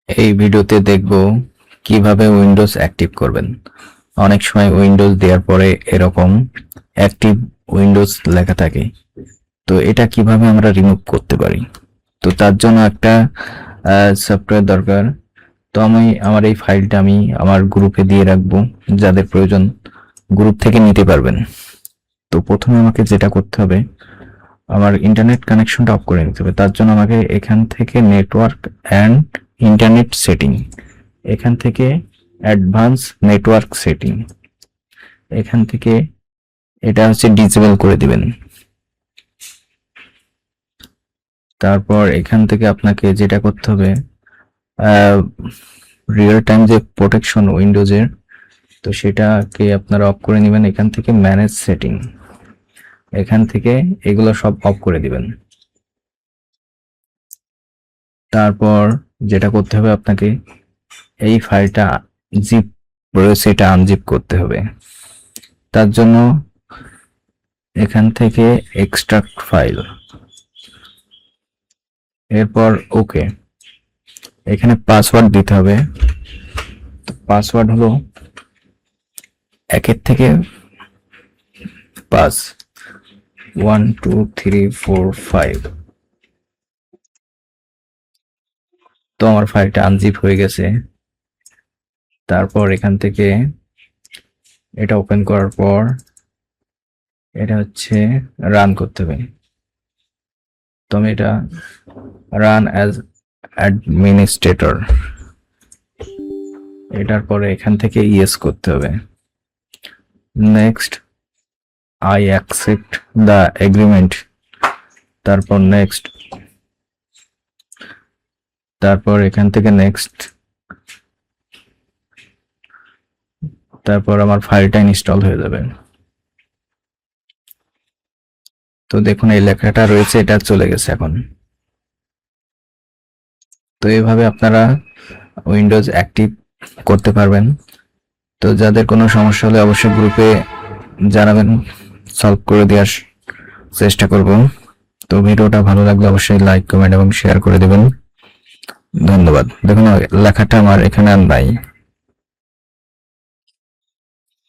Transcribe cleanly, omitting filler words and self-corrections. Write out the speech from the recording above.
এই ভিডিওতে দেখব কিভাবে উইন্ডোজ অ্যাক্টিভ করবেন। অনেক সময় উইন্ডোজ দেওয়ার পরে এরকম অ্যাক্টিভ উইন্ডোজ লেখা থাকে, তো এটা কিভাবে আমরা রিমুভ করতে পারি। তো তার জন্য একটা সফটওয়্যার দরকার। তো আমি আমার এই ফাইলটা আমি আমার গ্রুপে দিয়ে রাখবো, যাদের প্রয়োজন গ্রুপ থেকে নিতে পারবেন। তো প্রথমে আমাকে যেটা করতে হবে, আমার ইন্টারনেট কানেকশনটা অফ করে নিতে হবে। তার জন্য আমাকে এখান থেকে নেটওয়ার্ক অ্যান্ড ইন্টারনেট সেটিং, এখান থেকে অ্যাডভান্স নেটওয়ার্ক সেটিং, এখান থেকে এটা হচ্ছে ডিসেবল করে দিবেন। তারপর এখান থেকে আপনাকে যেটা করতে হবে, রিয়েল টাইম যে প্রোটেকশন উইন্ডোজের, তো সেটাকে আপনারা অফ করে নেবেন। এখান থেকে ম্যানেজ সেটিং, এখান থেকে এগুলো সব অফ করে দিবেন। তারপর যেটা করতে হবে, আপনাকে এই ফাইলটা জিপ রয়েছে এটা আনজিপ করতে হবে। তার জন্য এখান থেকে এক্সট্রাক্ট ফাইল, এরপর ওকে। এখানে পাসওয়ার্ড দিতে হবে। পাসওয়ার্ড হলো 1 থেকে 5, 1 2 3 4 5। তো আমার ফাইলটা আনজিপ হয়ে গেছে। তারপর এখান থেকে এটা ওপেন করার পর এটা হচ্ছে রান করতে হবে। তো আমি এটা রান অ্যাজ অ্যাডমিনিস্ট্রেটর, এটার পরে এখান থেকে ইয়েস করতে হবে। Next, I accept the agreement, তারপর নেক্সট, তারপর এখান থেকে নেক্সট, তারপর আমার ফাইলটা ইনস্টল হয়ে যাবে। তো দেখুন এই লেখাটা রয়েছে, এটা চলে গেছে এখন। তো এইভাবে আপনারা উইন্ডোজ অ্যাক্টিভ করতে পারবেন। তো যাদের কোনো সমস্যা হলে অবশ্যই গ্রুপে জানাবেন, সলভ করে দেওয়ার চেষ্টা করব। তো ভিডিওটা ভালো লাগলে অবশ্যই লাইক, কমেন্ট এবং শেয়ার করে দেবেন। ধন্যবাদ। দেখুন লেখাটা আমার এখানে আর নাই।